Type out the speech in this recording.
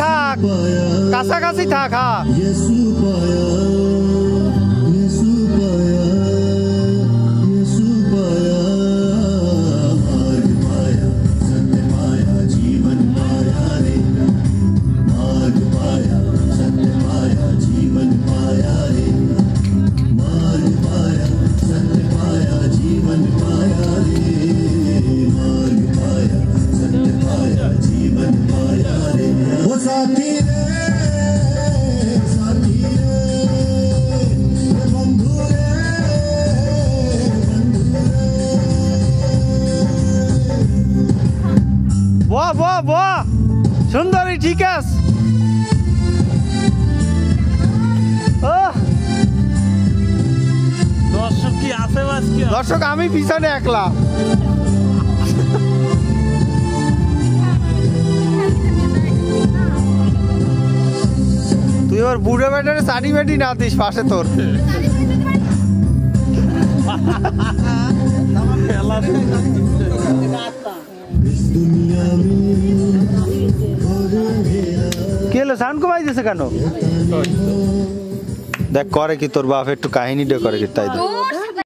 থাক, কাছাকাছি থাক। হ্যাঁ বাহ বাহ বাহ, সুন্দরী, ঠিক আছে। দর্শক কি আছে? দর্শক আমি পিছনে একলা। তুই এবার বুড়ো বেটারে চাটি বেটি না দিস পাশে তোর। কি হলো, সাউন্ড কমাই দিছে কেন? দেখ করে কি তোর বাপ, একটু কাহিনীটা করে কি তাই দেখ।